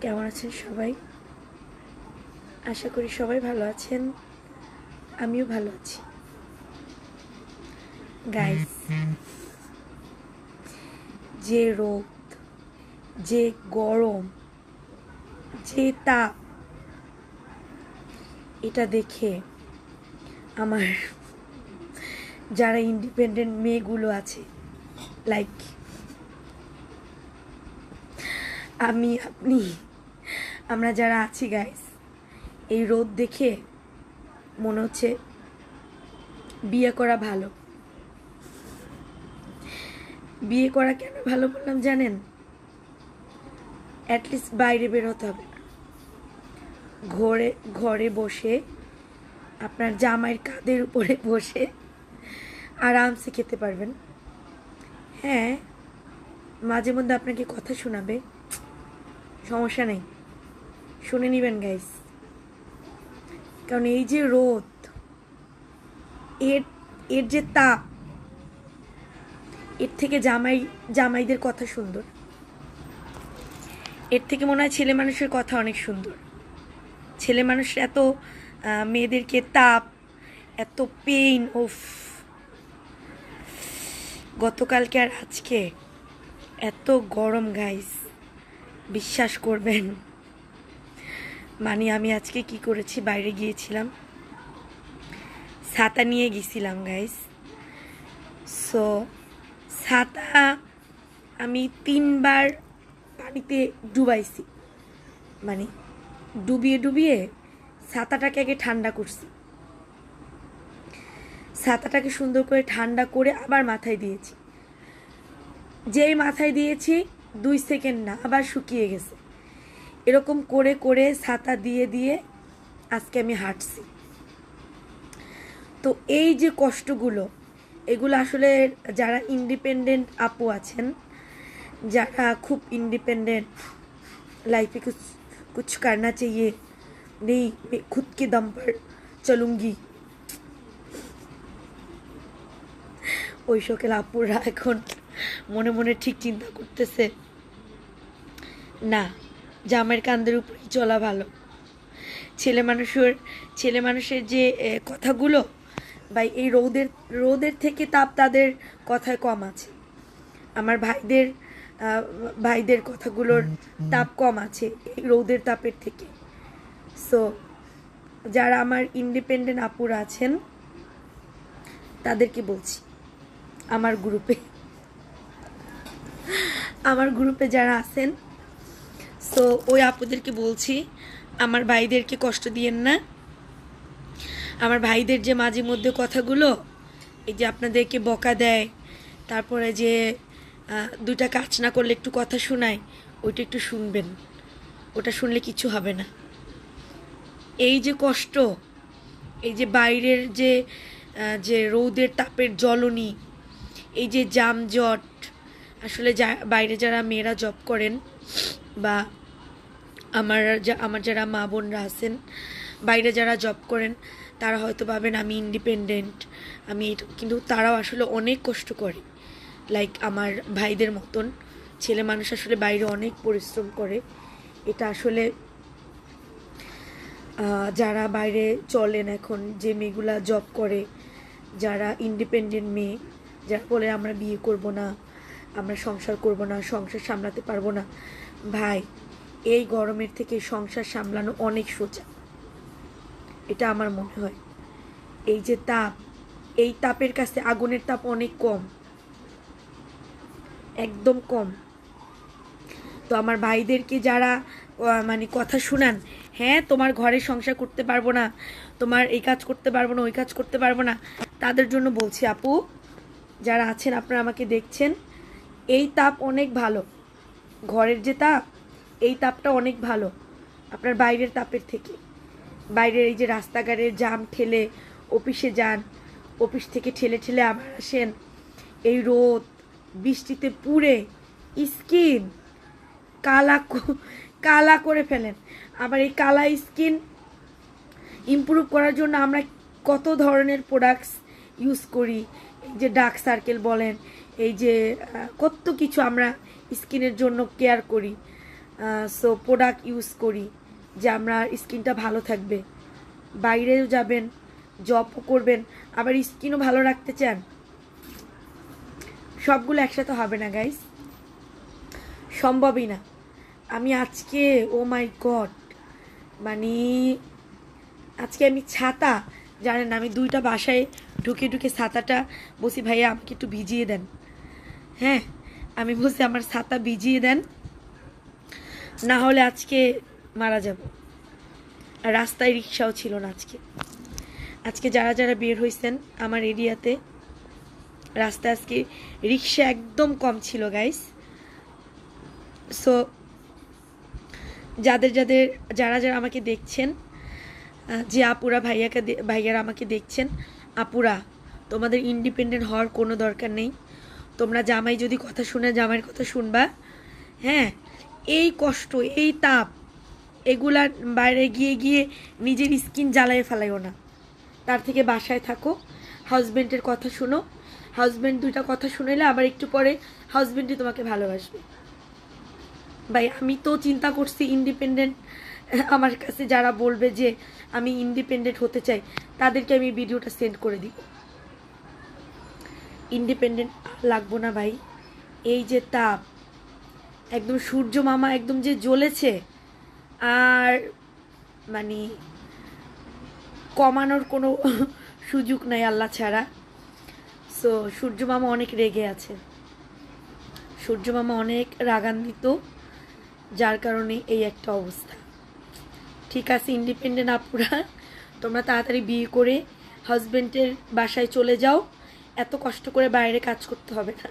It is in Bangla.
কেমন আছেন সবাই? আশা করি সবাই ভালো আছেন। আমিও ভালো আছি। গাইস, যে রোদ, যে গরম, যে তাপ, এটা দেখে আমার যারা ইন্ডিপেন্ডেন্ট মেয়েগুলো আছে, লাইক আমি, আপনি, আমরা যারা আছি গাইস, এই রোদ দেখে মনে হচ্ছে বিয়ে করা ভালো। বিয়ে করা কেন ভালো বললাম জানেন? অ্যাটলিস্ট বাইরে বেরোতে হবে না। ঘরে ঘরে বসে আপনার জামাইয়ের কাঁধের উপরে বসে আরামসে খেতে পারবেন। হ্যাঁ, মাঝে মধ্যে আপনাকে কথা শোনাবে, সমস্যা নেই, শুনে নেবেন গাইস। কারণ এই যে রোদ, এর এর যে তাপ, এর থেকে জামাইদের কথা সুন্দর। এর থেকে মনে হয় ছেলে মানুষের কথা অনেক সুন্দর। ছেলে মানুষ এত মেয়েদেরকে তাপ, এত পেইন, ওফ, গতকালকে আর আজকে এত গরম গাইস, বিশ্বাস করবেন। মানে আমি আজকে কি করেছি, বাইরে গিয়েছিলাম, ছাতা নিয়ে গেছিলাম গাইস। সো ছাতা আমি 3বার পানিতে ডুবাইছি, মানে ডুবিয়ে ডুবিয়ে ছাতাটাকে আগে ঠান্ডা করছি, ছাতাটাকে সুন্দর করে ঠান্ডা করে আবার মাথায় দিয়েছি। যেই মাথায় দিয়েছি 2 সেকেন্ড না, আবার শুকিয়ে গেছে। এরকম করে করে ছাতা দিয়ে দিয়ে আজকে আমি হাঁটছি। তো এই যে কষ্টগুলো, এগুলো আসলে যারা ইন্ডিপেন্ডেন্ট আপু আছেন, যারা খুব इंडिपेंडेंट, लाइफ में कुछ करना चाहिए, नहीं मैं खुद के दम पर चलूँगी, ওই সকল আপুরা এখন মনে মনে ঠিক চিন্তা করতেছে, না, জামাইয়ের কান্দের উপরেই চলা ভালো। ছেলে মানুষের যে কথাগুলো, বা এই রোদের থেকে তাপ তাদের কথায় কম আছে। আমার ভাইদের কথাগুলোর তাপ কম আছে এই রোদের তাপের থেকে। সো যারা আমার ইন্ডিপেন্ডেন্ট আপুরা আছেন তাদেরকে বলছি, আমার গ্রুপে যারা আছেন, সো ওই আপুদেরকে বলছি, আমার ভাইদেরকে কষ্ট দিয়েন না। আমার ভাইদের যে মাঝে মধ্যে কথাগুলো, এই যে আপনাদেরকে বকা দেয়, তারপরে যে 2টা কাজ না করলে একটু কথা শোনায়, ওইটা একটু শুনবেন। ওটা শুনলে কিছু হবে না। এই যে কষ্ট, এই যে বাইরের যে রৌদের তাপের জ্বলনি, এই যে যানজট, আসলে বাইরে যারা মেয়েরা জব করেন, বা আমার যারা মা বোনরা আছেন বাইরে যারা জব করেন, তারা হয়তো ভাবেন আমি ইন্ডিপেন্ডেন্ট, কিন্তু তারাও আসলে অনেক কষ্ট করে। লাইক আমার ভাইদের মতন ছেলে মানুষ আসলে বাইরে অনেক পরিশ্রম করে। এটা আসলে যারা বাইরে চলেন, এখন যে মেয়েগুলা জব করে, যারা ইন্ডিপেন্ডেন্ট মেয়ে, যারা বলে আমরা বিয়ে করব না, আমরা সংসার করব না, সংসার সামলাতে পারবো না, ভাই এই গরমের থেকে সংসার সামলানো অনেক সোজা, এটা আমার মনে হয়। এই যে তাপ, এই তাপের কাছে আগুনের তাপ অনেক কম, একদম কম। তো আমার ভাইদেরকে যারা মানে কথা শুনান, হ্যাঁ তোমার ঘরে সংসার করতে পারবো না, তোমার এই কাজ করতে পারবো না, ওই কাজ করতে পারবো না, তাদের জন্য বলছি, আপু যারা আছেন, আপনারা আমাকে দেখছেন, এই তাপ অনেক ভালো। ঘরের যে তাপ, এই তাপটা অনেক ভালো আপনার বাইরের তাপের থেকে। বাইরের এই যে রাস্তাঘাটের জাম ঠেলে অফিসে যান, অফিস থেকে ঠেলে ঠেলে আবার আসেন, এই রোদ বৃষ্টিতে পুড়ে স্কিন কালা করে ফেলেন। আবার এই কালা স্কিন ইমপ্রুভ করার জন্য আমরা কত ধরনের প্রোডাক্টস ইউজ করি, এই যে ডার্ক সার্কেল বলেন, এই যে কত কিছু আমরা স্কিনের জন্য কেয়ার করি। সো প্রোডাক্ট ইউজ করি যে আমরা স্কিনটা ভালো থাকবে। বাইরেও যাবেন, জবও করবেন, আবার স্কিনও ভালো রাখতে চান, সবগুলো একসাথে হবে না গাইস, সম্ভবই না। আমি আজকে ও মাই গড, মানে আজকে আমি ছাতা, জানেন আমি 2টা বাসায় ঢুকে ঢুকে ছাতাটা বসি, ভাইয়া আমাকে একটু ভিজিয়ে দেন। হ্যাঁ, আমি বলছি আমার ছাতা ভিজিয়ে দেন, না হলে আজকে মারা যাব। আর রাস্তায় রিক্সাও ছিল না আজকে। আজকে যারা যারা বের হয়েছেন আমার এরিয়াতে, রাস্তায় আজকে রিক্সা একদম কম ছিল গাইস। সো যারা যারা আমাকে দেখছেন, যে আপুরা ভাইয়ারা আমাকে দেখছেন, আপুরা তোমাদের ইন্ডিপেন্ডেন্ট হওয়ার কোনো দরকার নেই। তোমরা জামাই যদি কথা শুনে জামাইয়ের কথা শুনবা। হ্যাঁ, এই কষ্ট, এই তাপ, এগুলার বাইরে গিয়ে গিয়ে নিজের স্কিন জ্বালায় ফেলাইও না। তার থেকে বাসায় থাকো, হাজব্যান্ডের কথা শুনো। হাজব্যান্ড 2টা কথা শুনেলে আবার একটু পরে হাজব্যান্ডই তোমাকে ভালোবাসবে। ভাই আমি তো চিন্তা করছি ইন্ডিপেন্ডেন্ট, আমার কাছে যারা বলবে যে আমি ইন্ডিপেন্ডেন্ট হতে চাই তাদেরকে আমি ভিডিওটা সেন্ড করে দিব। ইন্ডিপেন্ডেন্ট লাগবো না ভাই। এই যে তাপ, একদম সূর্য মামা একদম যে জ্বলেছে, আর মানে কমানোর কোনো সুযোগ নাই আল্লাহ ছাড়া। সো সূর্য মামা অনেক রেগে আছে, সূর্য মামা অনেক রাগান্বিত, যার কারণে এই একটা অবস্থা। ঠিক আছে ইন্ডিপেন্ডেন্ট আপুরা, তোমরা তাড়াতাড়ি বিয়ে করে হাজব্যান্ডের বাসায় চলে যাও, এত কষ্ট করে বাইরে কাজ করতে হবে না।